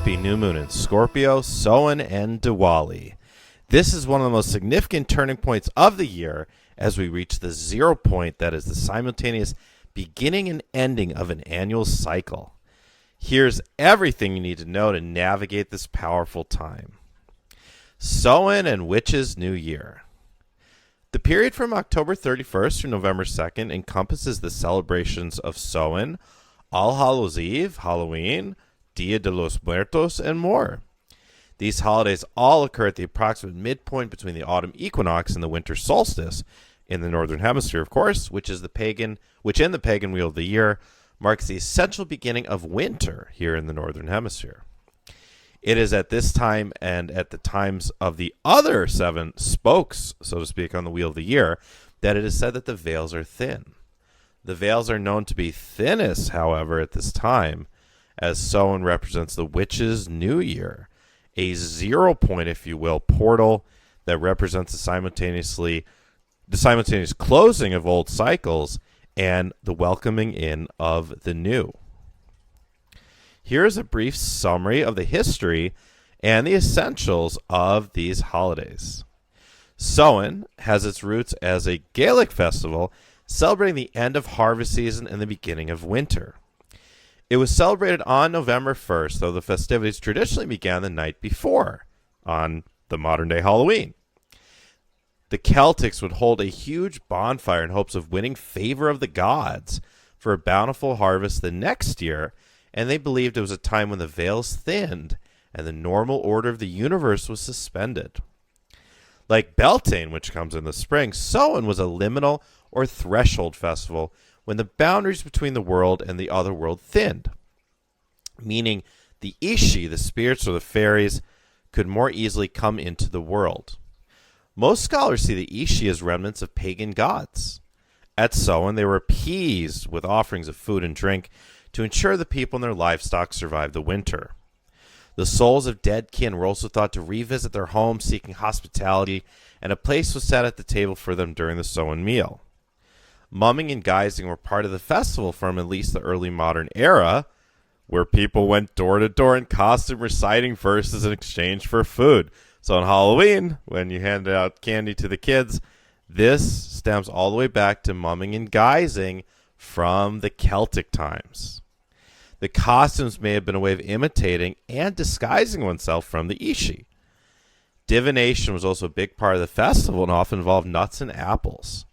happy new moon in Scorpio, Samhain, and Diwali. This is one of the most significant turning points of the year as we reach the 0 point that is the simultaneous beginning and ending of an annual cycle. Here's everything you need to know to navigate this powerful time. Samhain and Witches' New Year. The period from October 31st through November 2nd encompasses the celebrations of Samhain, All Hallows Eve, Halloween, Dia de los Muertos, and more. These holidays all occur at the approximate midpoint between the autumn equinox and the winter solstice in the northern hemisphere, of course, which in the pagan wheel of the year marks the essential beginning of winter here in the northern hemisphere. It is at this time and at the times of the other 7 spokes, so to speak, on the wheel of the year, that it is said that the veils are thin. The veils are known to be thinnest, however, at this time, as Samhain represents the witches' new year, a 0 point, if you will, portal that represents the simultaneous closing of old cycles and the welcoming in of the new. Here is a brief summary of the history and the essentials of these holidays. Samhain has its roots as a Gaelic festival celebrating the end of harvest season and the beginning of winter. It was celebrated on November 1st, though the festivities traditionally began the night before, on the modern-day Halloween. The Celtics would hold a huge bonfire in hopes of winning favor of the gods for a bountiful harvest the next year, and they believed it was a time when the veils thinned and the normal order of the universe was suspended. Like Beltane, which comes in the spring, Samhain was a liminal or threshold festival when the boundaries between the world and the other world thinned, meaning the Ishi, the spirits or the fairies, could more easily come into the world. Most scholars see the Ishi as remnants of pagan gods. At Samhain, they were appeased with offerings of food and drink to ensure the people and their livestock survived the winter. The souls of dead kin were also thought to revisit their homes seeking hospitality, and a place was set at the table for them during the Samhain meal. Mumming and guising were part of the festival from at least the early modern era, where people went door to door in costume reciting verses in exchange for food. So on Halloween, when you handed out candy to the kids, this stems all the way back to mumming and guising from the Celtic times. The costumes may have been a way of imitating and disguising oneself from the Ishi. Divination was also a big part of the festival and often involved nuts and apples.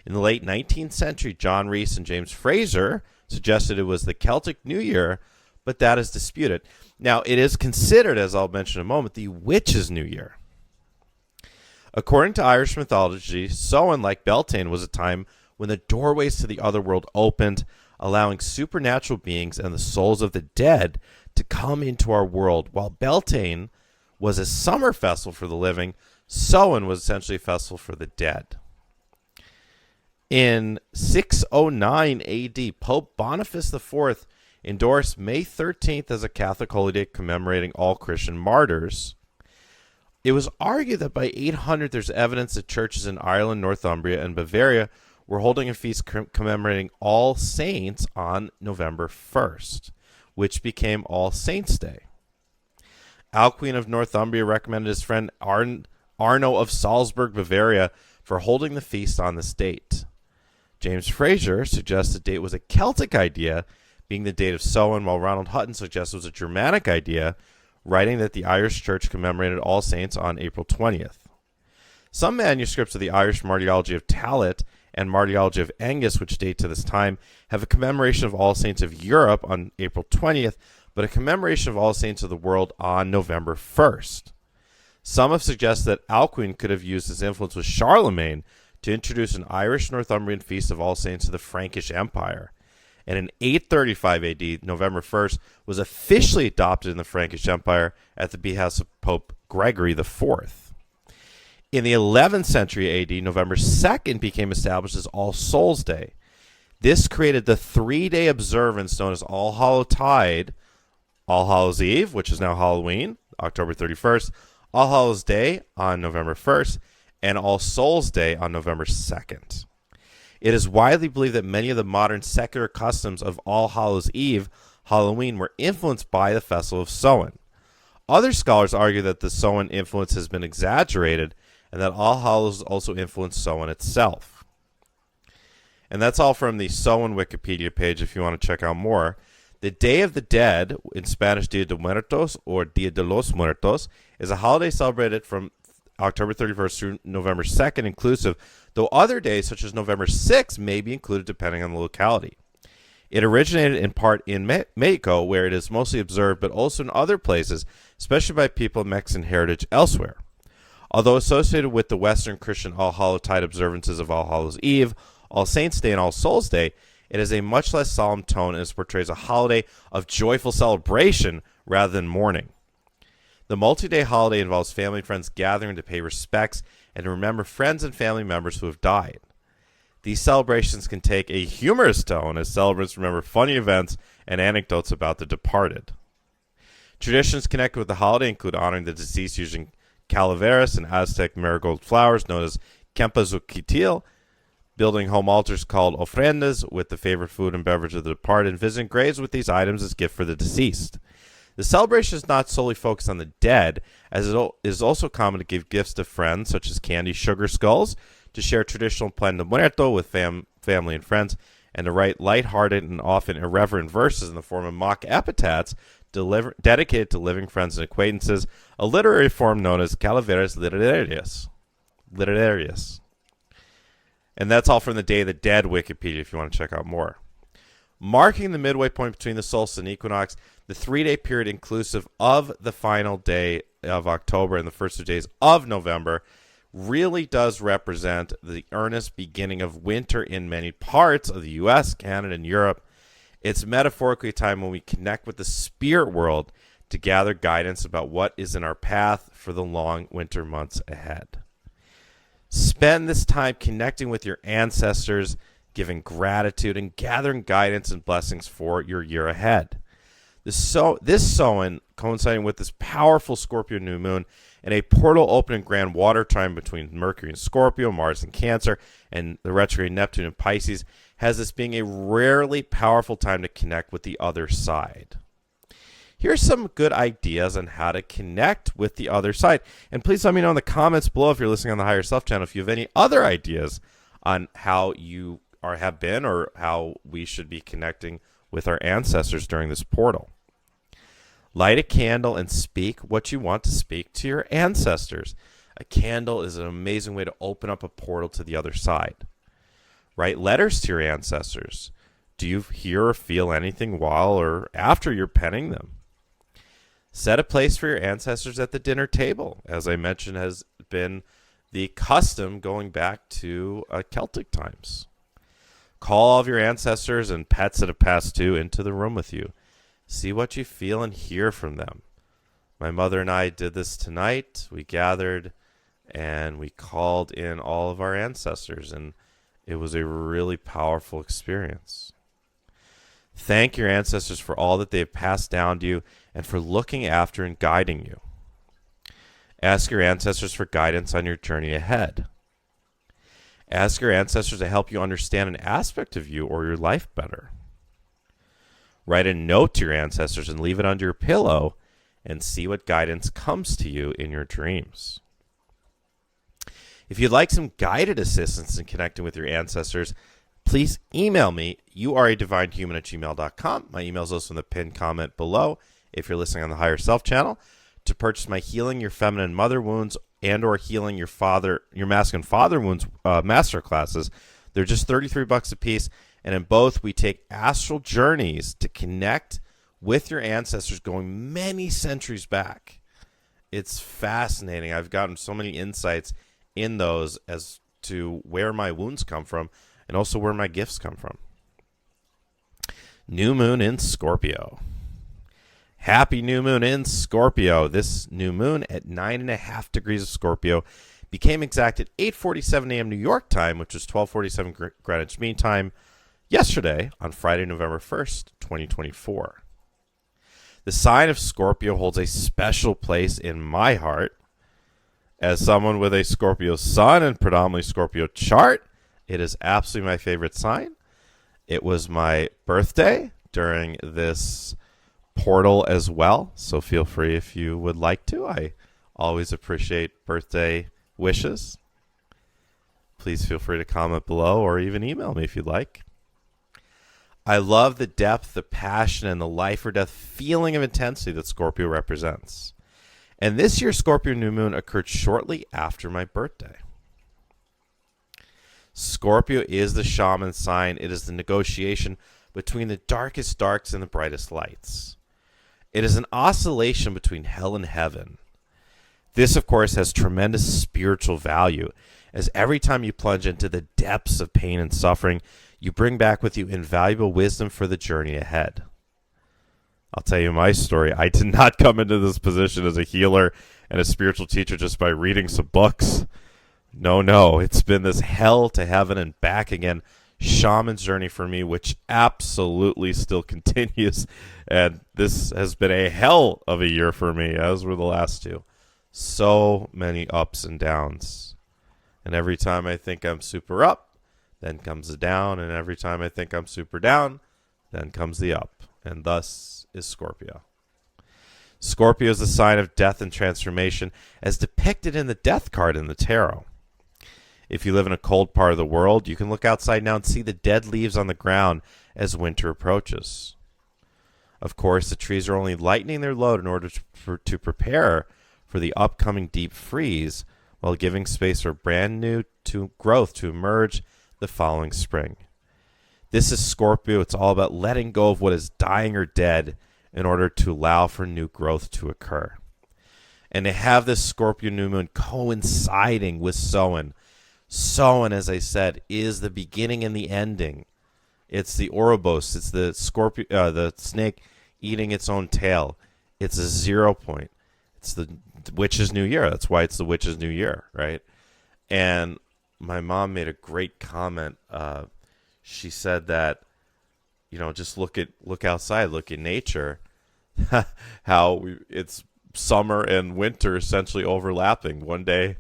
In the late 19th century, John Rees and James Fraser suggested it was the Celtic New Year, but that is disputed. Now, it is considered, as I'll mention in a moment, the Witches' New Year. According to Irish mythology, Samhain, like Beltane, was a time when the doorways to the other world opened, allowing supernatural beings and the souls of the dead to come into our world. While Beltane was a summer festival for the living, Samhain was essentially a festival for the dead. In 609 AD, Pope Boniface IV endorsed May 13th as a Catholic holiday commemorating all Christian martyrs. It was argued that by 800 there's evidence that churches in Ireland, Northumbria, and Bavaria were holding a feast commemorating All Saints on November 1st, which became All Saints' Day. Alcuin of Northumbria recommended his friend Arno of Salzburg, Bavaria, for holding the feast on this date. James Fraser suggests the date was a Celtic idea, being the date of Samhain, while Ronald Hutton suggests it was a Germanic idea, writing that the Irish Church commemorated All Saints on April 20th. Some manuscripts of the Irish Martyrology of Talat and Martyrology of Angus, which date to this time, have a commemoration of All Saints of Europe on April 20th, but a commemoration of All Saints of the world on November 1st. Some have suggested that Alcuin could have used his influence with Charlemagne to introduce an Irish Northumbrian feast of All Saints of the Frankish Empire. And in 835 AD, November 1st was officially adopted in the Frankish Empire at the behest of Pope Gregory IV. In the 11th century AD, November 2nd became established as All Souls' Day. This created the 3-day observance known as All Hallowtide, All Hallows Eve, which is now Halloween, October 31st, All Hallows Day on November 1st, and All Souls' Day on November 2nd. It is widely believed that many of the modern secular customs of All Hallows Eve, Halloween, were influenced by the festival of Samhain. Other scholars argue that the Samhain influence has been exaggerated and that All Hallows also influenced Samhain itself. And that's all from the Samhain Wikipedia page if you want to check out more. The Day of the Dead, in Spanish Dia de Muertos or Dia de los Muertos, is a holiday celebrated from October 31st through November 2nd inclusive, though other days such as November 6th may be included depending on the locality. It originated in part in Mexico, where it is mostly observed, but also in other places, especially by people of Mexican heritage elsewhere. Although associated with the Western Christian All Hallowtide observances of All Hallows Eve, All Saints' Day, and All Souls' Day, it has a much less solemn tone and portrays a holiday of joyful celebration rather than mourning. The multi-day holiday involves family and friends gathering to pay respects and to remember friends and family members who have died. These celebrations can take a humorous tone as celebrants remember funny events and anecdotes about the departed. Traditions connected with the holiday include honoring the deceased using calaveras and Aztec marigold flowers known as Cempasúchil, building home altars called ofrendas with the favorite food and beverage of the departed, and visiting graves with these items as gift for the deceased. The celebration is not solely focused on the dead, as it is also common to give gifts to friends, such as candy sugar skulls, to share traditional pan de muerto with family and friends, and to write lighthearted and often irreverent verses in the form of mock epitaphs dedicated to living friends and acquaintances, a literary form known as calaveras literarias. And that's all from the Day of the Dead Wikipedia if you want to check out more. Marking the midway point between the solstice and equinox, the 3-day period inclusive of the final day of October and the first 2 days of November really does represent the earnest beginning of winter in many parts of the U.S., Canada, and Europe. It's metaphorically a time when we connect with the spirit world to gather guidance about what is in our path for the long winter months ahead. Spend this time connecting with your ancestors, giving gratitude, and gathering guidance and blessings for your year ahead. This Samhain, coinciding with this powerful Scorpio new moon, and a portal opening grand water trine between Mercury and Scorpio, Mars and Cancer, and the retrograde Neptune and Pisces, has this being a rarely powerful time to connect with the other side. Here's some good ideas on how to connect with the other side. And please let me know in the comments below if you're listening on the Higher Self channel if you have any other ideas on how you have been or how we should be connecting with our ancestors during this portal. Light a candle and speak what you want to speak to your ancestors. A candle is an amazing way to open up a portal to the other side. Write letters to your ancestors. Do you hear or feel anything while or after you're penning them? Set a place for your ancestors at the dinner table. As I mentioned, has been the custom going back to Celtic times. Call all of your ancestors and pets that have passed too into the room with you. See what you feel and hear from them. My mother and I did this tonight. We gathered and we called in all of our ancestors, and it was a really powerful experience. Thank your ancestors for all that they have passed down to you and for looking after and guiding you. Ask your ancestors for guidance on your journey ahead. Ask your ancestors to help you understand an aspect of you or your life better. Write a note to your ancestors and leave it under your pillow and see what guidance comes to you in your dreams. If you'd like some guided assistance in connecting with your ancestors, please email me, youaredivinehuman@gmail.com. My email is also in the pinned comment below if you're listening on the Higher Self channel, to purchase my Healing Your Feminine Mother Wounds and or Healing Your Masculine Father Wounds master classes. They're just $33 a piece, and in both we take astral journeys to connect with your ancestors going many centuries back. It's fascinating. I've gotten so many insights in those as to where my wounds come from and also where my gifts come from. New moon in Scorpio. Happy new moon in Scorpio. This new moon at 9.5 degrees of Scorpio became exact at 8:47 a.m. New York time, which was 12:47 Greenwich Mean Time, yesterday on Friday, November 1st, 2024. The sign of Scorpio holds a special place in my heart. As someone with a Scorpio sun and predominantly Scorpio chart, it is absolutely my favorite sign. It was my birthday during this portal as well, so feel free if you would like to. I always appreciate birthday wishes. Please feel free to comment below or even email me if you'd like. I love the depth, the passion, and the life or death feeling of intensity that Scorpio represents. And this year's Scorpio new moon occurred shortly after my birthday. Scorpio is the shaman sign. It is the negotiation between the darkest darks and the brightest lights. It is an oscillation between hell and heaven. This, of course, has tremendous spiritual value, as every time you plunge into the depths of pain and suffering, you bring back with you invaluable wisdom for the journey ahead. I'll tell you my story. I did not come into this position as a healer and a spiritual teacher just by reading some books. No. It's been this hell to heaven and back again shaman's journey for me, which absolutely still continues. And this has been a hell of a year for me, as were the last two. So many ups and downs. And every time I think I'm super up, then comes the down. And every time I think I'm super down, then comes the up. And thus is Scorpio. Scorpio is the sign of death and transformation, as depicted in the death card in the tarot. If you live in a cold part of the world, you can look outside now and see the dead leaves on the ground as winter approaches. Of course, the trees are only lightening their load in order to prepare for the upcoming deep freeze, while giving space for brand new growth to emerge the following spring. This is Scorpio. It's all about letting go of what is dying or dead in order to allow for new growth to occur. And to have this Scorpio new moon coinciding with Samhain. Samhain, as I said, is the beginning and the ending. It's the Ouroboros. It's the the snake eating its own tail. It's a 0 point. It's the witch's new year. That's why it's the witch's new year, right? And my mom made a great comment. She said that, just look outside, look at nature, how it's summer and winter essentially overlapping. One day,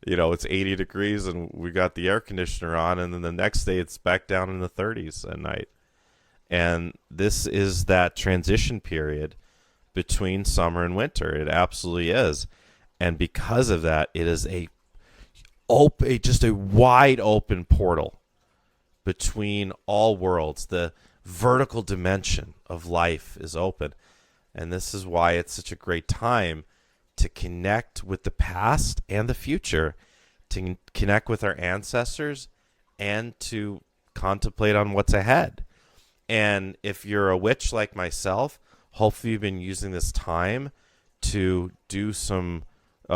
it's 80 degrees and we got the air conditioner on, and then the next day it's back down in the 30s at night. And this is that transition period between summer and winter. It absolutely is. And because of that, it is just a wide open portal between all worlds. The vertical dimension of life is open. And this is why it's such a great time to connect with the past and the future, to connect with our ancestors, and to contemplate on what's ahead. And if you're a witch like myself, hopefully you've been using this time to do some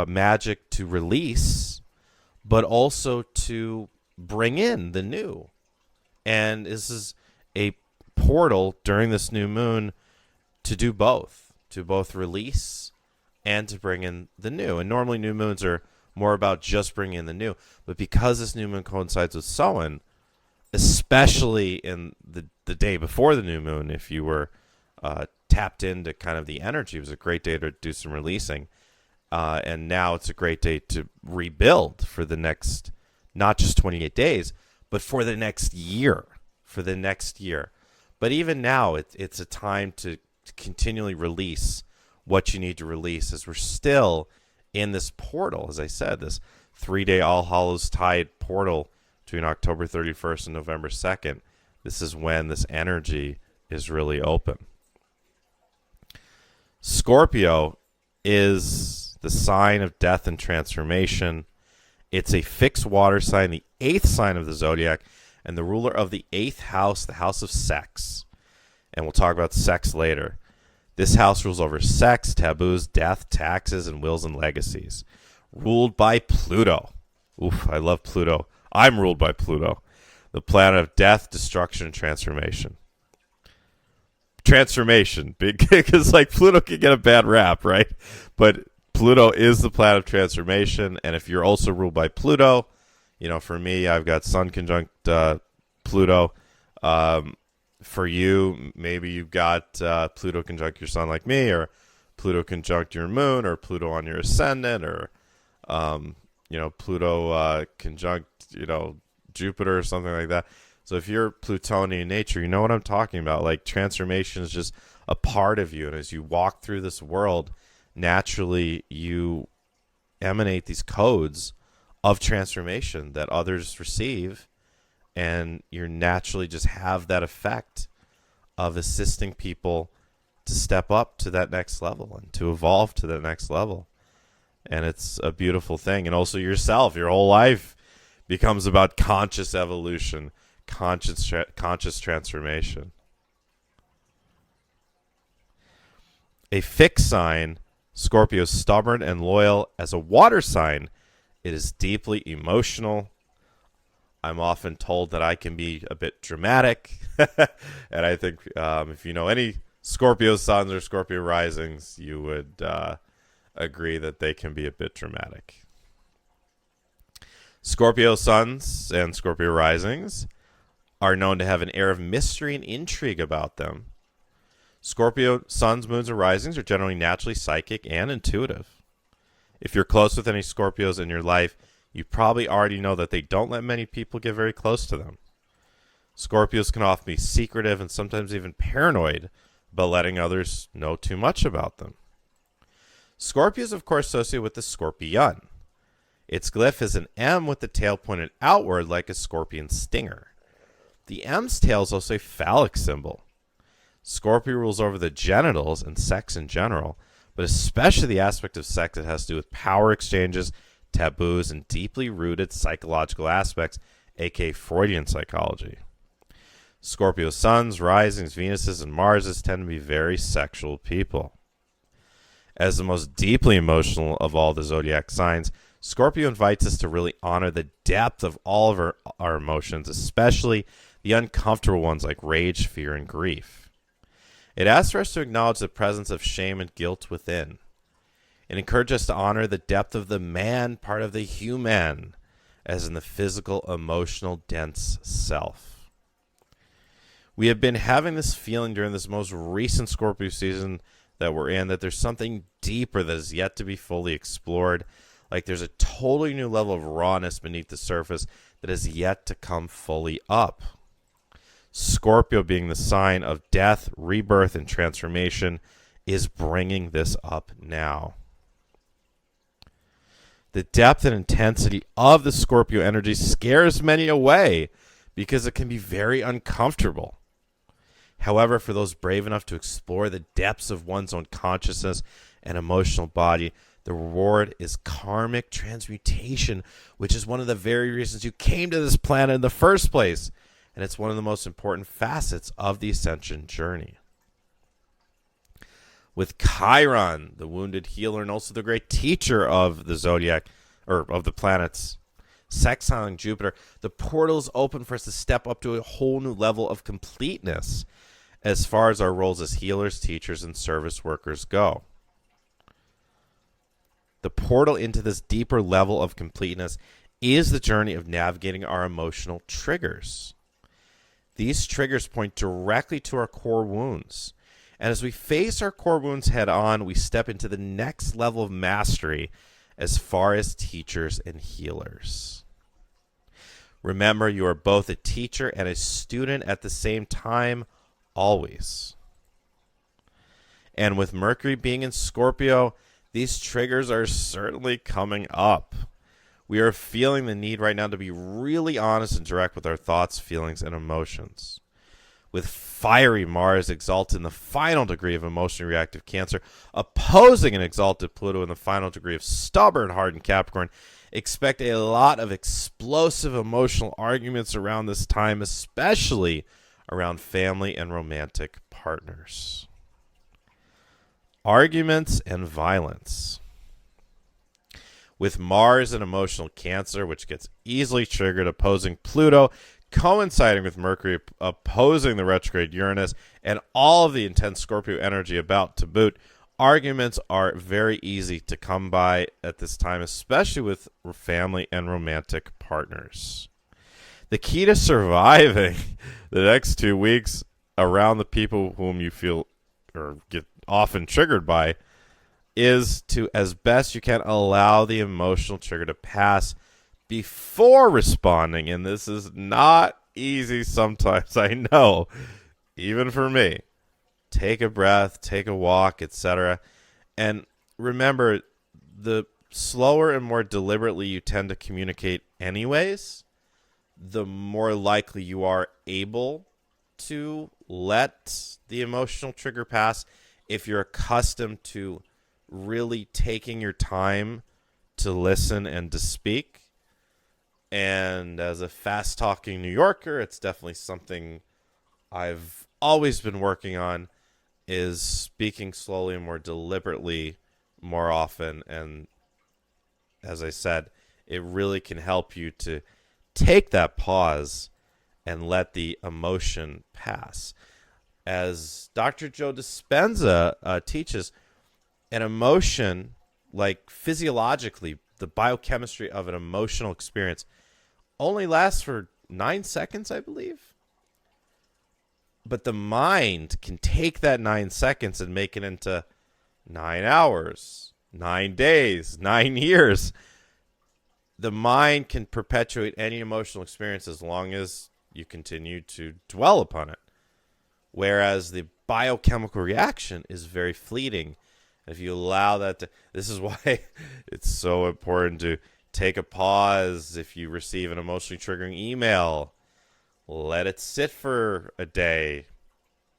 magic to release, but also to bring in the new. And this is a portal during this new moon to do both, to both release and to bring in the new. And normally new moons are more about just bringing in the new. But because this new moon coincides with Samhain, especially in the day before the new moon, if you were tapped into kind of the energy, it was a great day to do some releasing. And now it's a great day to rebuild for the next, not just 28 days, but for the next year. But even now, it's a time to continually release what you need to release, as we're still in this portal, as I said, this 3-day All Hallows Tide portal between October 31st and November 2nd. This is when this energy is really open. Scorpio is the sign of death and transformation. It's a fixed water sign, the 8th sign of the zodiac, and the ruler of the 8th house, the house of sex. And we'll talk about sex later. This house rules over sex, taboos, death, taxes, and wills and legacies. Ruled by Pluto. Oof, I love Pluto. I'm ruled by Pluto, the planet of death, destruction, and transformation. Transformation, because like Pluto can get a bad rap, right? But Pluto is the planet of transformation, and if you're also ruled by Pluto, for me, I've got Sun conjunct Pluto. For you, maybe you've got Pluto conjunct your Sun like me, or Pluto conjunct your Moon, or Pluto on your Ascendant, or Pluto conjunct Jupiter or something like that. So if you're Plutonian nature, you know what I'm talking about. Like, transformation is just a part of you. And as you walk through this world, naturally you emanate these codes of transformation that others receive. And you naturally just have that effect of assisting people to step up to that next level and to evolve to that next level. And it's a beautiful thing. And also yourself, your whole life becomes about conscious evolution, conscious transformation. A fixed sign, Scorpio is stubborn and loyal. As a water sign, it is deeply emotional. I'm often told that I can be a bit dramatic. And I think if you know any Scorpio suns or Scorpio risings, you would agree that they can be a bit dramatic. Scorpio suns and Scorpio risings are known to have an air of mystery and intrigue about them. Scorpio suns, moons, and risings are generally naturally psychic and intuitive. If you're close with any Scorpios in your life, you probably already know that they don't let many people get very close to them. Scorpios can often be secretive and sometimes even paranoid about letting others know too much about them. Scorpio is, of course, associated with the scorpion. Its glyph is an M with the tail pointed outward like a scorpion stinger. The M's tail is also a phallic symbol. Scorpio rules over the genitals and sex in general, but especially the aspect of sex that has to do with power exchanges, taboos, and deeply rooted psychological aspects, aka Freudian psychology. Scorpio suns, risings, Venuses, and Marses tend to be very sexual people. As the most deeply emotional of all the zodiac signs, Scorpio invites us to really honor the depth of all of our emotions, especially the uncomfortable ones like rage, fear, and grief. It asks for us to acknowledge the presence of shame and guilt within. It encourages us to honor the depth of the man part of the human, as in the physical, emotional, dense self. We have been having this feeling during this most recent Scorpio season that we're in, that there's something deeper that is yet to be fully explored. Like there's a totally new level of rawness beneath the surface that is yet to come fully up. Scorpio, being the sign of death, rebirth, and transformation, is bringing this up now. The depth and intensity of the Scorpio energy scares many away because it can be very uncomfortable. However, for those brave enough to explore the depths of one's own consciousness and emotional body, the reward is karmic transmutation, which is one of the very reasons you came to this planet in the first place. And it's one of the most important facets of the ascension journey. With Chiron, the wounded healer and also the great teacher of the zodiac, or of the planets, sexiling Jupiter, the portal is open for us to step up to a whole new level of completeness as far as our roles as healers, teachers, and service workers go. The portal into this deeper level of completeness is the journey of navigating our emotional triggers. These triggers point directly to our core wounds. And as we face our core wounds head on, we step into the next level of mastery as far as teachers and healers. Remember, you are both a teacher and a student at the same time, always. And with Mercury being in Scorpio, these triggers are certainly coming up. We are feeling the need right now to be really honest and direct with our thoughts, feelings, and emotions. With fiery Mars exalted in the final degree of emotionally reactive Cancer, opposing an exalted Pluto in the final degree of stubborn, hardened Capricorn, expect a lot of explosive emotional arguments around this time, especially around family and romantic partners. Arguments and violence. With Mars in emotional Cancer, which gets easily triggered, opposing Pluto, coinciding with Mercury opposing the retrograde Uranus, and all of the intense Scorpio energy about to boot, arguments are very easy to come by at this time, especially with family and romantic partners. The key to surviving the next 2 weeks around the people whom you feel or get often triggered by is to, as best you can, allow the emotional trigger to pass before responding. And this is not easy sometimes, I know, even for me. Take a breath, take a walk, etc. And remember, the slower and more deliberately you tend to communicate anyways, the more likely you are able to let the emotional trigger pass if you're accustomed to really taking your time to listen and to speak. And as a fast-talking New Yorker, it's definitely something I've always been working on, is speaking slowly and more deliberately more often. And as I said, it really can help you to take that pause and let the emotion pass. As Dr. Joe Dispenza teaches, an emotion, like physiologically, the biochemistry of an emotional experience only lasts for 9 seconds, I believe. But the mind can take that 9 seconds and make it into 9 hours, 9 days, 9 years. The mind can perpetuate any emotional experience as long as you continue to dwell upon it. Whereas the biochemical reaction is very fleeting. If you allow that to, this is why it's so important to take a pause if you receive an emotionally triggering email. Let it sit for a day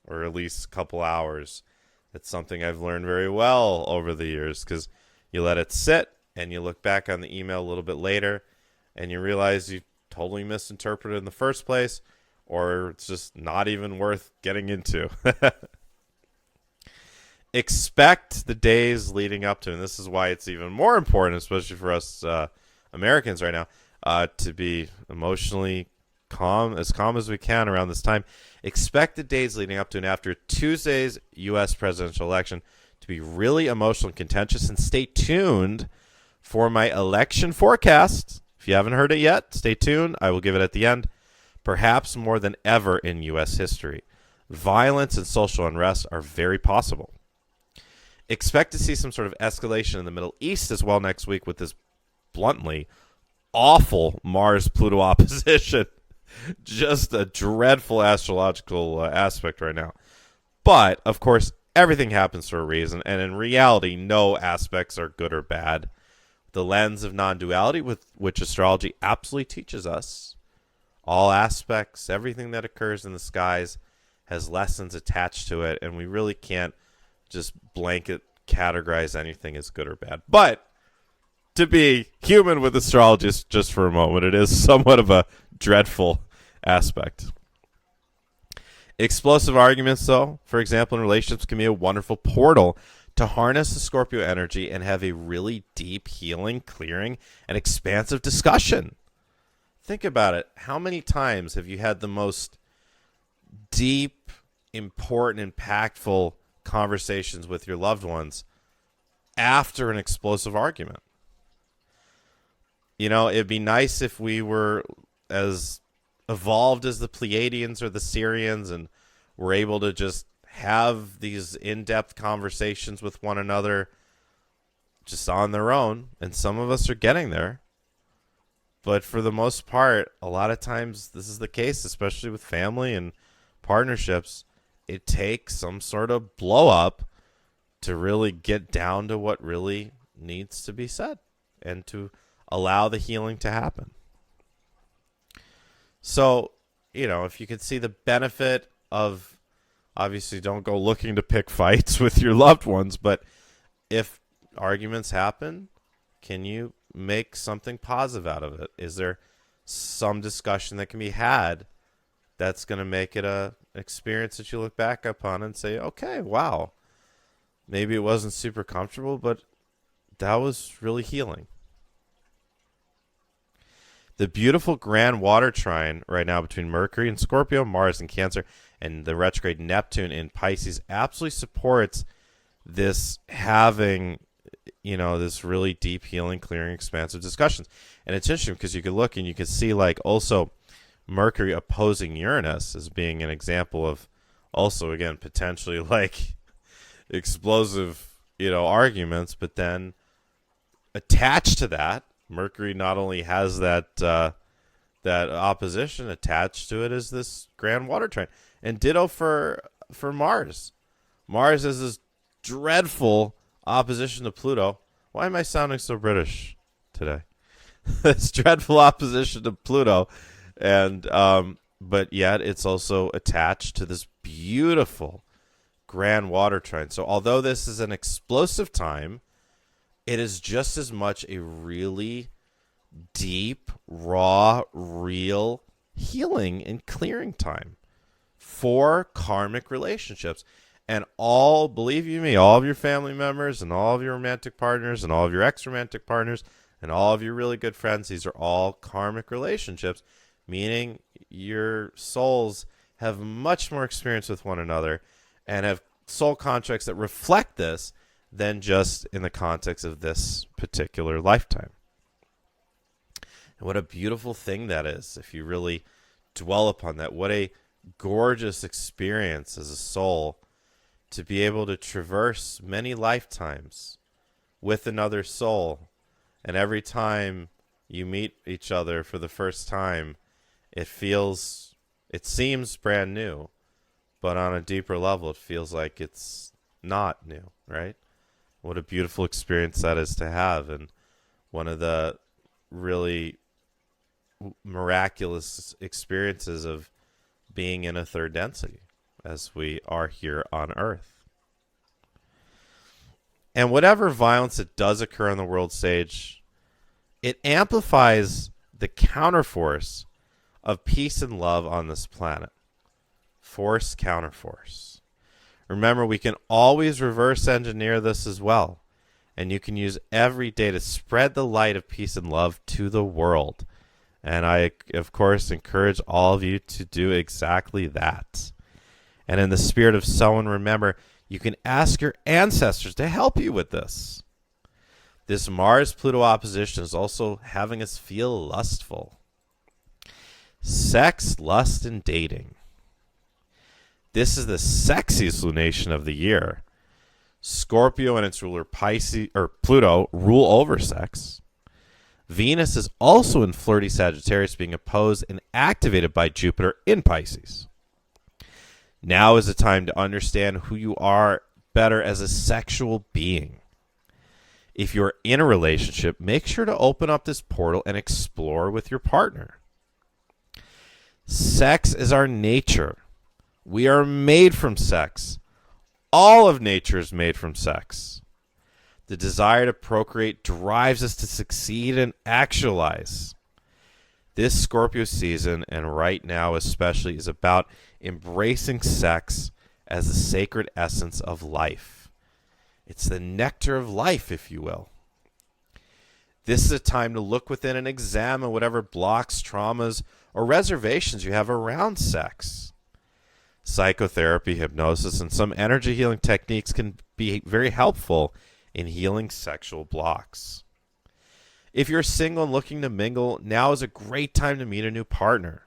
or at least a couple hours. That's something I've learned very well over the years, because you let it sit and you look back on the email a little bit later and you realize you totally misinterpreted in the first place, or it's just not even worth getting into. Expect the days leading up to, and this is why it's even more important, especially for us Americans right now, to be emotionally calm as we can around this time. Expect the days leading up to and after Tuesday's U.S. presidential election to be really emotional and contentious, and stay tuned for my election forecast. If you haven't heard it yet, stay tuned. I will give it at the end. Perhaps more than ever in U.S. history, violence and social unrest are very possible. Expect to see some sort of escalation in the Middle East as well next week with this bluntly awful Mars-Pluto opposition. Just a dreadful astrological aspect right now. But, of course, everything happens for a reason, and in reality, no aspects are good or bad. The lens of non-duality, with which astrology absolutely teaches us, all aspects, everything that occurs in the skies has lessons attached to it, and we really can't just blanket categorize anything as good or bad. But to be human with astrologists just for a moment, it is somewhat of a dreadful aspect. Explosive arguments, though, for example, in relationships, can be a wonderful portal to harness the Scorpio energy and have a really deep healing, clearing, and expansive discussion. Think about it. How many times have you had the most deep, important, impactful conversations with your loved ones after an explosive argument? You know, it'd be nice if we were as evolved as the Pleiadians or the Syrians and were able to just have these in-depth conversations with one another just on their own. And some of us are getting there. But for the most part, a lot of times this is the case, especially with family and partnerships. It takes some sort of blow up to really get down to what really needs to be said and to allow the healing to happen. So, you know, if you could see the benefit of, obviously don't go looking to pick fights with your loved ones, but if arguments happen, can you make something positive out of it? Is there some discussion that can be had that's going to make it a experience that you look back upon and say, okay, wow, maybe it wasn't super comfortable, but that was really healing. The beautiful grand water trine right now between Mercury and Scorpio, Mars in Cancer, and the retrograde Neptune in Pisces absolutely supports this having, you know, this really deep healing, clearing, expansive discussions. And it's interesting because you could look and you could see, like, also Mercury opposing Uranus as being an example of also, again, potentially like explosive, you know, arguments, but then attached to that, Mercury not only has that that opposition attached to it is this grand water trine. And ditto for Mars. Mars is this dreadful opposition to Pluto. Why am I sounding so British today? This dreadful opposition to Pluto, and but yet it's also attached to this beautiful grand water trine. So although this is an explosive time, it is just as much a really deep, raw, real healing and clearing time for karmic relationships. And all, believe you me, all of your family members and all of your romantic partners and all of your ex-romantic partners and all of your really good friends, these are all karmic relationships, meaning your souls have much more experience with one another and have soul contracts that reflect this than just in the context of this particular lifetime. And what a beautiful thing that is if you really dwell upon that. What a gorgeous experience as a soul to be able to traverse many lifetimes with another soul. And every time you meet each other for the first time, it seems brand new, but on a deeper level, it feels like it's not new, right? What a beautiful experience that is to have. And one of the really miraculous experiences of being in a third density as we are here on Earth. And whatever violence that does occur on the world stage, it amplifies the counterforce of peace and love on this planet. Force, counterforce. Remember, we can always reverse engineer this as well. And you can use every day to spread the light of peace and love to the world. And I, of course, encourage all of you to do exactly that. And in the spirit of Samhain, remember, you can ask your ancestors to help you with this. This Mars-Pluto opposition is also having us feel lustful. Sex, lust, and dating. This is the sexiest lunation of the year. Scorpio and its ruler Pluto rule over sex. Venus is also in flirty Sagittarius, being opposed and activated by Jupiter in Pisces. Now is the time to understand who you are better as a sexual being. If you're in a relationship, make sure to open up this portal and explore with your partner. Sex is our nature. We are made from sex. All of nature is made from sex. The desire to procreate drives us to succeed and actualize. This Scorpio season, and right now especially, is about embracing sex as the sacred essence of life. It's the nectar of life, if you will. This is a time to look within and examine whatever blocks, traumas, or reservations you have around sex. Psychotherapy, hypnosis, and some energy healing techniques can be very helpful in healing sexual blocks. If you're single and looking to mingle, now is a great time to meet a new partner.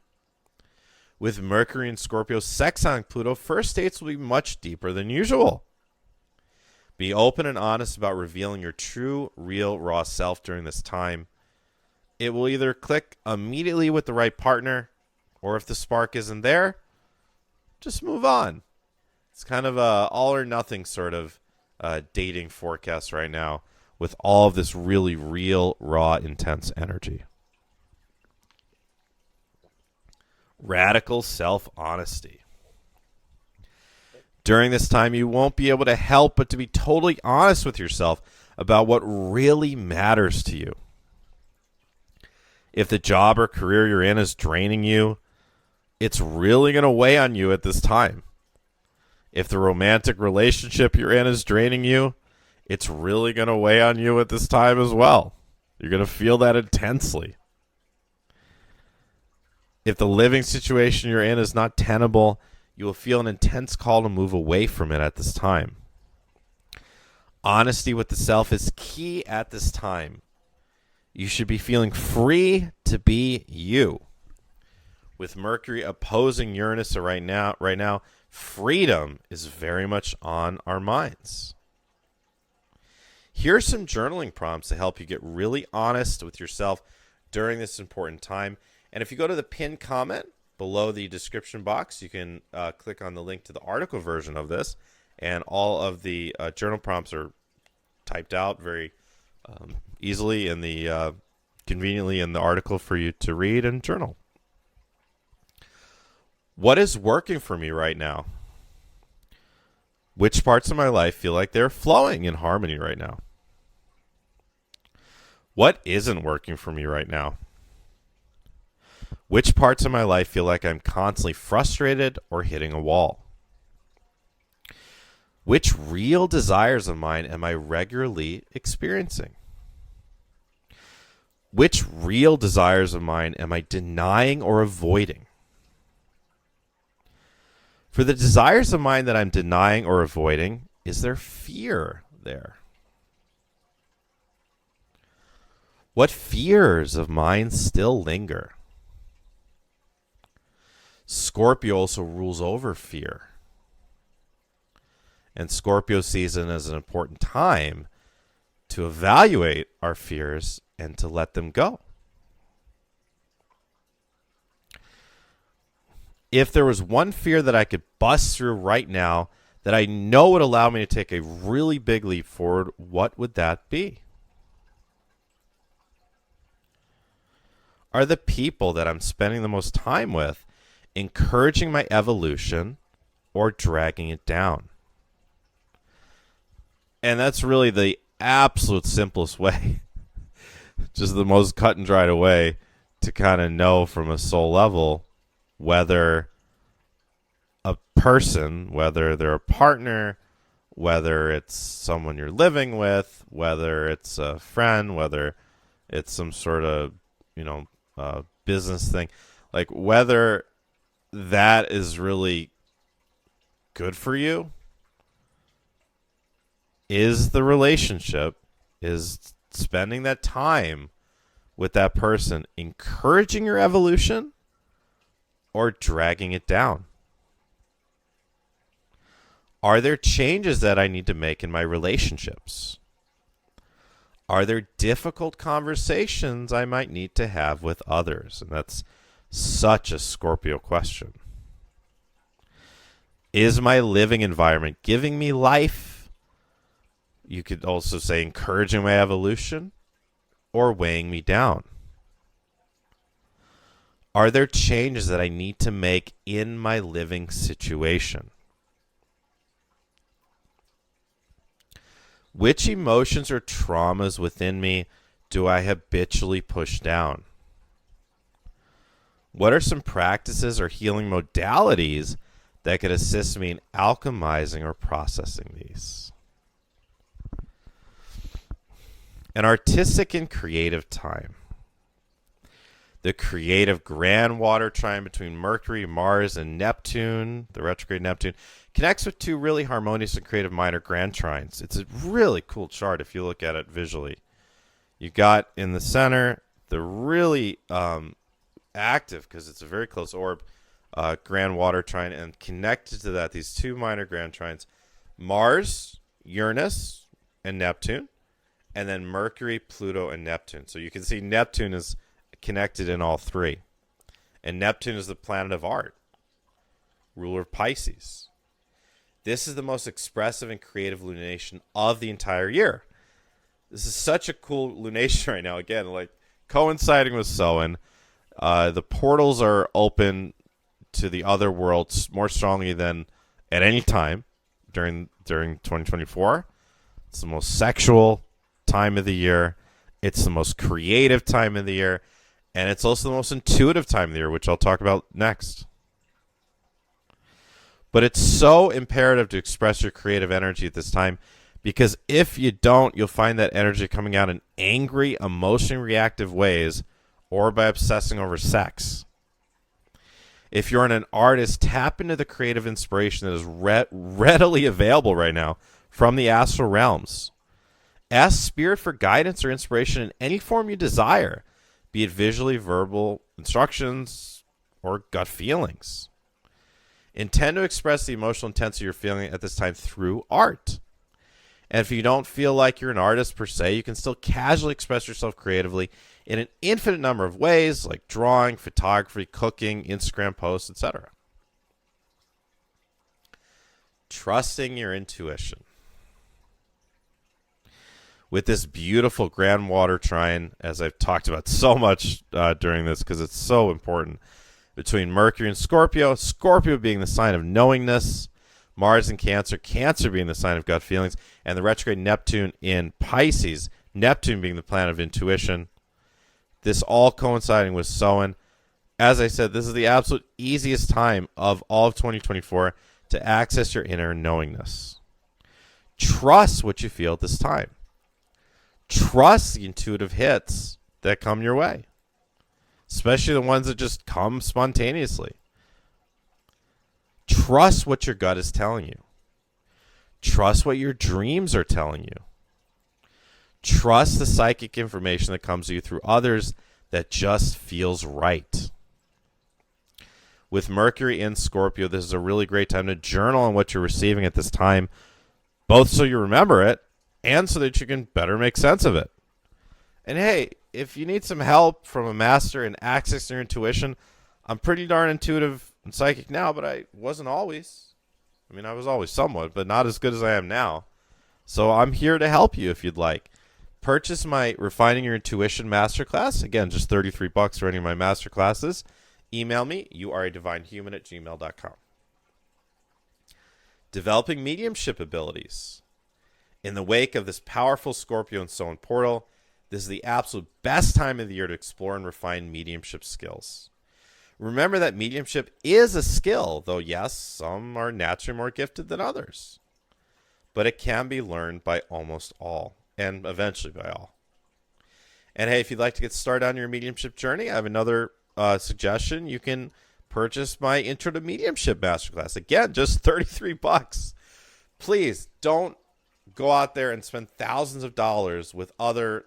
With Mercury and Scorpio sextiling Pluto, first dates will be much deeper than usual. Be open and honest about revealing your true, real, raw self during this time. It will either click immediately with the right partner, or if the spark isn't there, just move on. It's kind of a all or nothing sort of dating forecast right now with all of this really real, raw, intense energy. Radical self-honesty. During this time, you won't be able to help but to be totally honest with yourself about what really matters to you. If the job or career you're in is draining you, it's really going to weigh on you at this time. If the romantic relationship you're in is draining you, it's really going to weigh on you at this time as well. You're going to feel that intensely. If the living situation you're in is not tenable, you will feel an intense call to move away from it at this time. Honesty with the self is key at this time. You should be feeling free to be you. With Mercury opposing Uranus right now, freedom is very much on our minds. Here are some journaling prompts to help you get really honest with yourself during this important time And if you go to the pinned comment below the description box, you can click on the link to the article version of this. And all of the journal prompts are typed out very easily in the conveniently in the article for you to read and journal. What is working for me right now? Which parts of my life feel like they're flowing in harmony right now? What isn't working for me right now? Which parts of my life feel like I'm constantly frustrated or hitting a wall? Which real desires of mine am I regularly experiencing? Which real desires of mine am I denying or avoiding? For the desires of mine that I'm denying or avoiding, is there fear there? What fears of mine still linger? Scorpio also rules over fear. And Scorpio season is an important time to evaluate our fears and to let them go. If there was one fear that I could bust through right now that I know would allow me to take a really big leap forward, what would that be? Are the people that I'm spending the most time with encouraging my evolution or dragging it down? And that's really the absolute simplest way, just the most cut and dried way to kind of know from a soul level whether a person, whether they're a partner, whether it's someone you're living with, whether it's a friend, whether it's some sort of, business thing, like whether that is really good for you. Is the relationship, is spending that time with that person encouraging your evolution or dragging it down? Are there changes that I need to make in my relationships? Are there difficult conversations I might need to have with others? And that's such a Scorpio question. Is my living environment giving me life? You could also say encouraging my evolution or weighing me down. Are there changes that I need to make in my living situation? Which emotions or traumas within me do I habitually push down? What are some practices or healing modalities that could assist me in alchemizing or processing these? An artistic and creative time. The creative grand water trine between Mercury, Mars, and Neptune, the retrograde Neptune, connects with two really harmonious and creative minor grand trines. It's a really cool chart if you look at it visually. You got in the center the really active, because it's a very close orb, grand water trine, and connected to that, these two minor grand trines, Mars, Uranus, and Neptune, and then Mercury, Pluto, and Neptune. So you can see Neptune is connected in all three. And Neptune is the planet of art, ruler of Pisces. This is the most expressive and creative lunation of the entire year. This is such a cool lunation right now. Again, like coinciding with Samhain, the portals are open to the other worlds more strongly than at any time during 2024. It's the most sexual time of the year. It's the most creative time of the year. And it's also the most intuitive time of the year, which I'll talk about next. But it's so imperative to express your creative energy at this time, because if you don't, you'll find that energy coming out in angry, emotionally reactive ways, or by obsessing over sex. If you're an artist, tap into the creative inspiration that is readily available right now from the astral realms. Ask Spirit for guidance or inspiration in any form you desire, be it visually, verbal instructions, or gut feelings. Intend to express the emotional intensity you're feeling at this time through art. And if you don't feel like you're an artist per se, you can still casually express yourself creatively in an infinite number of ways, like drawing, photography, cooking, Instagram posts, etc. Trusting your intuition. With this beautiful grand water trine, as I've talked about so much during this because it's so important, between Mercury and Scorpio, Scorpio being the sign of knowingness, Mars in Cancer, Cancer being the sign of gut feelings, and the retrograde Neptune in Pisces, Neptune being the planet of intuition. This all coinciding with Samhain. As I said, this is the absolute easiest time of all of 2024 to access your inner knowingness. Trust what you feel at this time. Trust the intuitive hits that come your way, especially the ones that just come spontaneously. Trust what your gut is telling you. Trust what your dreams are telling you. Trust the psychic information that comes to you through others that just feels right. With Mercury in Scorpio, this is a really great time to journal on what you're receiving at this time, both so you remember it and so that you can better make sense of it. And hey, if you need some help from a master in accessing your intuition, I'm pretty darn intuitive and psychic now, but I wasn't always. I mean, I was always somewhat, but not as good as I am now. So I'm here to help you if you'd like. Purchase my Refining Your Intuition Masterclass. Again, just $33 for any of my masterclasses. Email me, youaredivinehuman@gmail.com. Developing mediumship abilities. In the wake of this powerful Scorpio and Samhain portal, this is the absolute best time of the year to explore and refine mediumship skills. Remember that mediumship is a skill, though yes, some are naturally more gifted than others. But it can be learned by almost all, and eventually by all. And hey, if you'd like to get started on your mediumship journey, I have another suggestion. You can purchase my Intro to Mediumship Masterclass. Again, just $33. Please don't go out there and spend thousands of dollars with other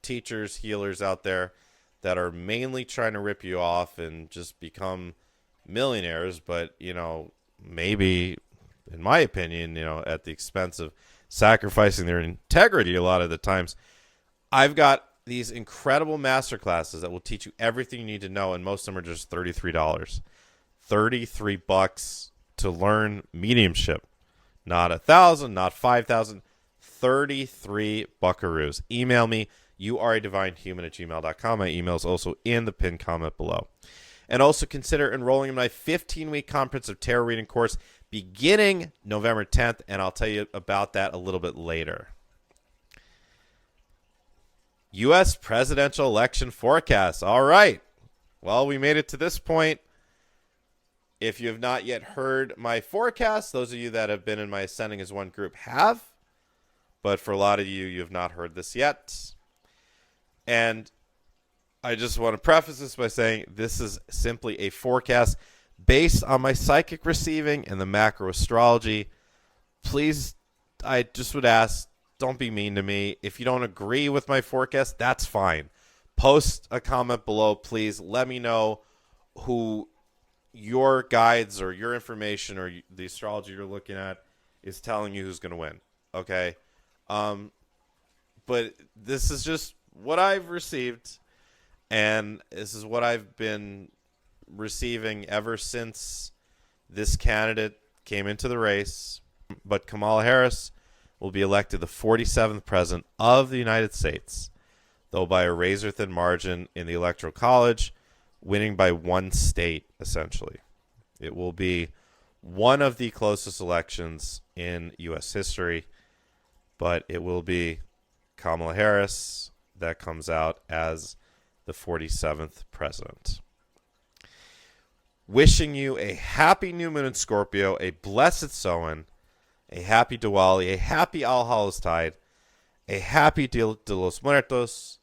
teachers, healers out there that are mainly trying to rip you off and just become millionaires, but, maybe, in my opinion, at the expense of sacrificing their integrity a lot of the times. I've got these incredible masterclasses that will teach you everything you need to know, and most of them are just $33. $33 to learn mediumship. Not 1,000, not 5,000, 33 buckaroos. Email me, youaredivinehuman@gmail.com. My email is also in the pinned comment below. And also consider enrolling in my 15-week Comprehensive Tarot Reading course beginning November 10th, and I'll tell you about that a little bit later. U.S. presidential election forecast. All right. Well, we made it to this point. If you have not yet heard my forecast, those of you that have been in my Ascending as One group have. But for a lot of you, you have not heard this yet. And I just want to preface this by saying this is simply a forecast based on my psychic receiving and the macro astrology. Please, I just would ask, don't be mean to me. If you don't agree with my forecast, that's fine. Post a comment below, please. Let me know who your guides or your information or the astrology you're looking at is telling you who's going to win. Okay? But this is just what I've received, and this is what I've been receiving ever since this candidate came into the race. But Kamala Harris will be elected the 47th president of the United States, though by a razor-thin margin in the Electoral College, winning by one state, essentially. It will be one of the closest elections in U.S. history, but it will be Kamala Harris that comes out as the 47th president. Wishing you a happy new moon in Scorpio, a blessed Samhain, a happy Diwali, a happy All Hallows Tide, a happy Dia de los Muertos,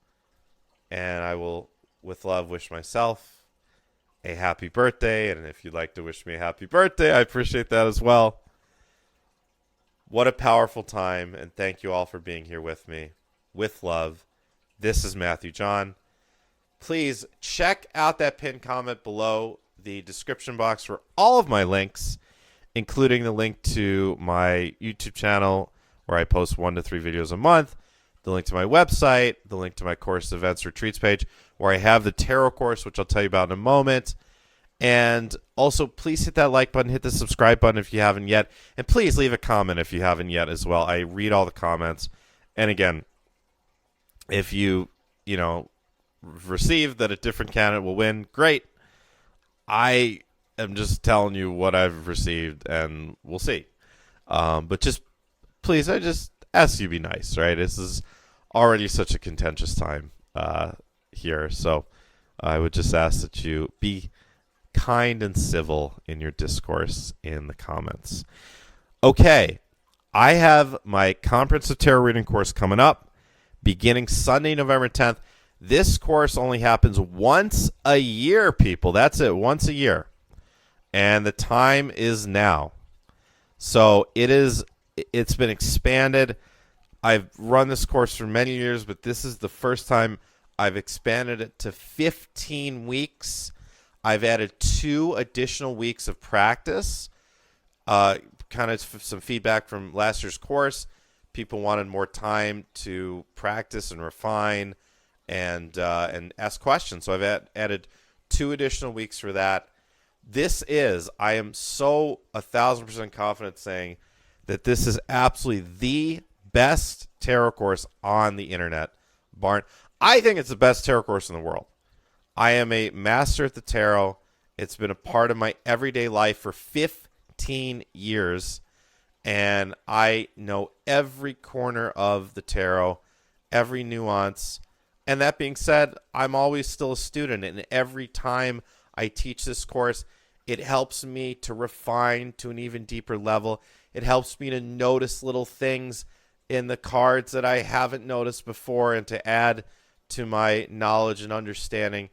and I will, with love, wish myself a happy birthday. And if you'd like to wish me a happy birthday, I appreciate that as well. What a powerful time, and thank you all for being here with me. With love, this is Matthew John. Please check out that pinned comment below the description box for all of my links, including the link to my YouTube channel where I post 1 to 3 videos a month, the link to my website, the link to my course events retreats page, where I have the tarot course, which I'll tell you about in a moment. And also, please hit that like button, hit the subscribe button if you haven't yet, and please leave a comment if you haven't yet as well. I read all the comments. And again, if you receive that a different candidate will win, great. I am just telling you what I've received, and we'll see. But just please, I just ask you to be nice, right? This is already such a contentious time here, so I would just ask that you be kind and civil in your discourse in the comments. Okay, I have my Comprehensive Tarot Reading course coming up, beginning Sunday, November 10th. This course only happens once a year, people. That's it, once a year. And the time is now. So it's been expanded. I've run this course for many years, but this is the first time I've expanded it to 15 weeks. I've added 2 additional weeks of practice. Kind of some feedback from last year's course. People wanted more time to practice and refine and ask questions. So I've added 2 additional weeks for that. I am so 1,000% confident saying that this is absolutely the best tarot course on the internet. I think it's the best tarot course in the world. I am a master at the tarot. It's been a part of my everyday life for 15 years, and I know every corner of the tarot, every nuance. And that being said, I'm always still a student, and every time I teach this course, it helps me to refine to an even deeper level. It helps me to notice little things in the cards that I haven't noticed before and to add to my knowledge and understanding.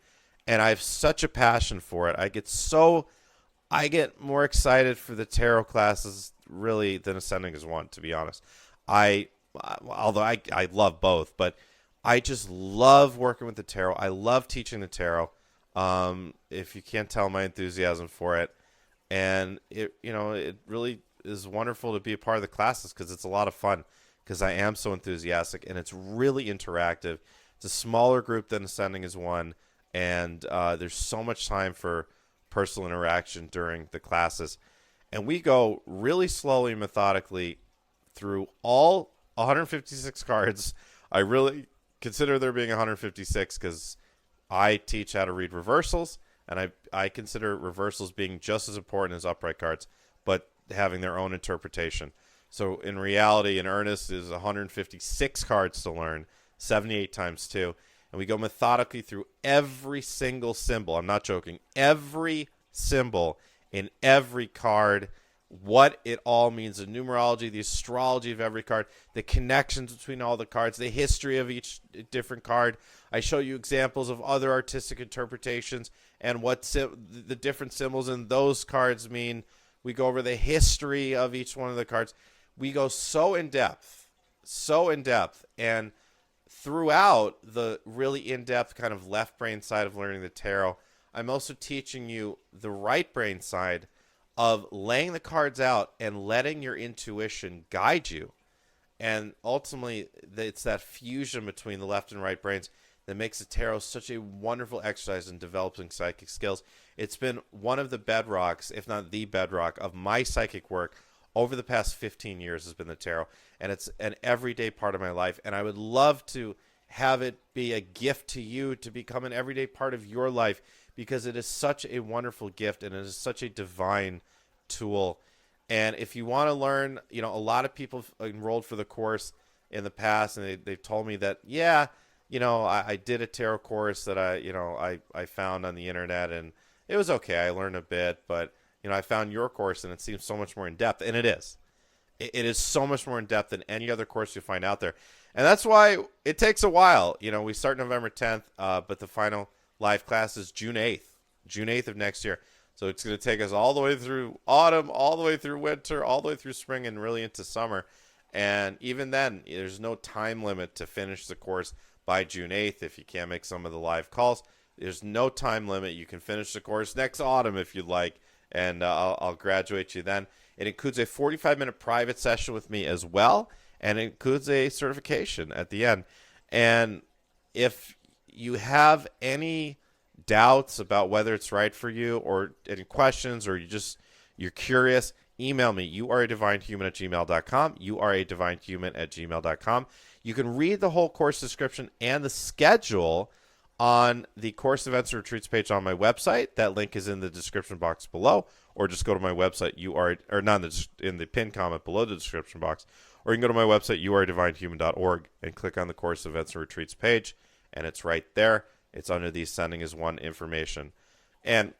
And I have such a passion for it. I get more excited for the tarot classes really than Ascending as One, to be honest. Although I love both, but I just love working with the tarot. I love teaching the tarot. If you can't tell my enthusiasm for it, and it really is wonderful to be a part of the classes because it's a lot of fun because I am so enthusiastic and it's really interactive. It's a smaller group than Ascending as One, and there's so much time for personal interaction during the classes, and we go really slowly and methodically through all 156 cards. I really consider there being 156 because I teach how to read reversals, and I consider reversals being just as important as upright cards, but having their own interpretation. So in reality, in earnest, is 156 cards to learn, 78 times 2, and we go methodically through every single symbol. I'm not joking. Every symbol in every card, what it all means, the numerology, the astrology of every card, the connections between all the cards, the history of each different card. I show you examples of other artistic interpretations and what the different symbols in those cards mean. We go over the history of each one of the cards. We go so in depth, and throughout the really in-depth kind of left brain side of learning the tarot, I'm also teaching you the right brain side of laying the cards out and letting your intuition guide you. And ultimately, it's that fusion between the left and right brains that makes the tarot such a wonderful exercise in developing psychic skills. It's been one of the bedrocks, if not the bedrock, of my psychic work over the past 15 years has been the tarot. And it's an everyday part of my life. And I would love to have it be a gift to you to become an everyday part of your life, because it is such a wonderful gift and it is such a divine tool. And if you want to learn, a lot of people enrolled for the course in the past, and they've told me that, I did a tarot course that I found on the internet, and it was okay. I learned a bit, but, I found your course and it seems so much more in depth. And it is. It is so much more in depth than any other course you'll find out there. And that's why it takes a while. We start November 10th, but the final live class is June 8th of next year. So it's going to take us all the way through autumn, all the way through winter, all the way through spring, and really into summer. And even then, there's no time limit to finish the course by June 8th if you can't make some of the live calls. There's no time limit. You can finish the course next autumn if you'd like, and I'll graduate you then. It includes a 45-minute private session with me as well, and it includes a certification at the end. And if you have any doubts about whether it's right for you, or any questions, or you're curious, email me, youaredivinehuman@gmail.com, youaredivinehuman@gmail.com. You can read the whole course description and the schedule on the course events and retreats page on my website. That link is in the description box below, or just go to my website, in the pinned comment below the description box, or you can go to my website, youaredivinehuman.org, and click on the course events and retreats page, and it's right there. It's under the Ascending as One information. And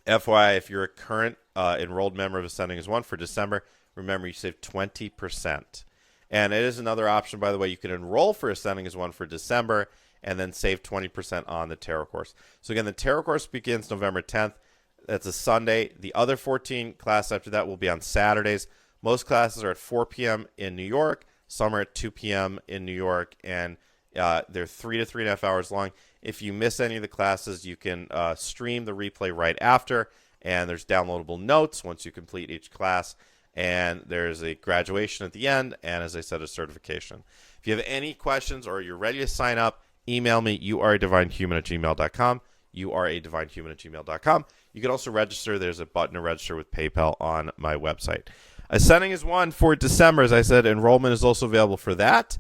FYI, if you're a current enrolled member of Ascending as One for December, remember you save 20%. And it is another option, by the way. You can enroll for Ascending as One for December and then save 20% on the tarot course. So again, the tarot course begins November 10th. That's a Sunday. The other 14 classes after that will be on Saturdays. Most classes are at 4 p.m. in New York. Some are at 2 p.m. in New York, and they're 3 to 3.5 hours long. If you miss any of the classes, you can stream the replay right after, and there's downloadable notes once you complete each class, and there's a graduation at the end, and as I said, a certification. If you have any questions or you're ready to sign up, email me, youaredivinehuman@gmail.com, youaredivinehuman@gmail.com. You can also register. There's a button to register with PayPal on my website. Ascending as One for December, as I said, enrollment is also available for that.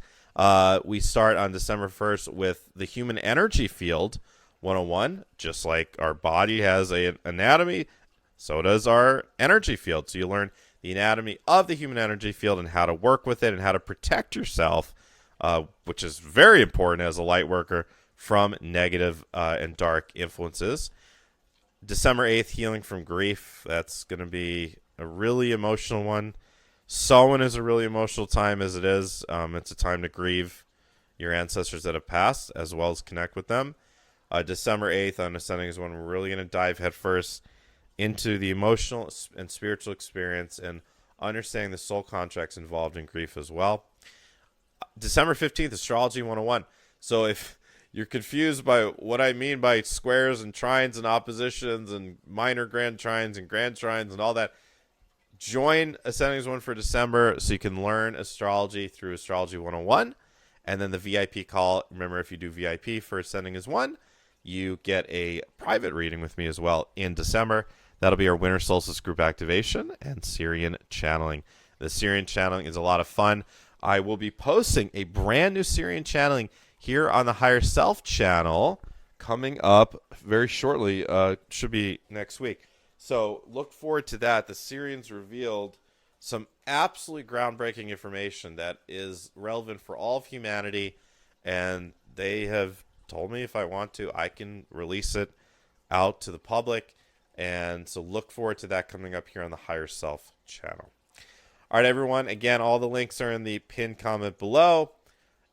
We start on December 1st with the Human Energy Field 101. Just like our body has an anatomy, so does our energy field. So you learn the anatomy of the human energy field and how to work with it and how to protect yourself, which is very important as a light worker, from negative and dark influences. December 8th, Healing from Grief. That's going to be a really emotional one. Samhain is a really emotional time as it is. It's a time to grieve your ancestors that have passed, as well as connect with them. December 8th on Ascending as One, we're really going to dive headfirst into the emotional and spiritual experience and understanding the soul contracts involved in grief as well. December 15th, Astrology 101. So if you're confused by what I mean by squares and trines and oppositions and minor grand trines and grand trines and all that, join Ascending as One for December so you can learn astrology through Astrology 101. And then the VIP call. Remember, if you do VIP for Ascending as One, you get a private reading with me as well in December. That'll be our Winter Solstice group activation and Syrian channeling. The Syrian channeling is a lot of fun. I will be posting a brand new Syrian channeling here on the Higher Self channel coming up very shortly. Should be next week. So look forward to that. The Syrians revealed some absolutely groundbreaking information that is relevant for all of humanity, and they have told me if I want to, I can release it out to the public. And so look forward to that coming up here on the Higher Self channel. All right, everyone. Again, all the links are in the pinned comment below.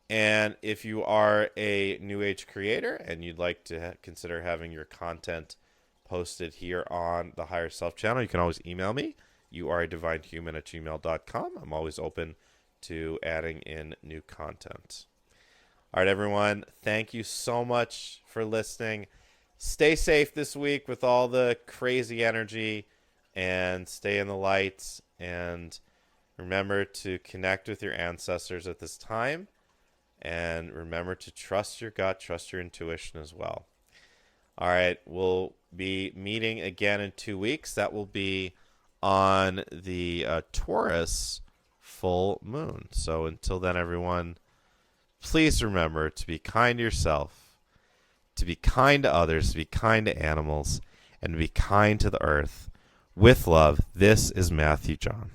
And if you are a New Age creator and you'd like to consider having your content posted here on the Higher Self channel, you can always email me, youaredivinehuman@gmail.com. I'm always open to adding in new content. All right, everyone. Thank you so much for listening. Stay safe this week with all the crazy energy, and stay in the light, and remember to connect with your ancestors at this time, and remember to trust your gut, trust your intuition as well. All right, we'll be meeting again in 2 weeks. That will be on the Taurus full moon. So until then, everyone, please remember to be kind to yourself, to be kind to others, to be kind to animals, and to be kind to the earth. With love, this is Matthew John.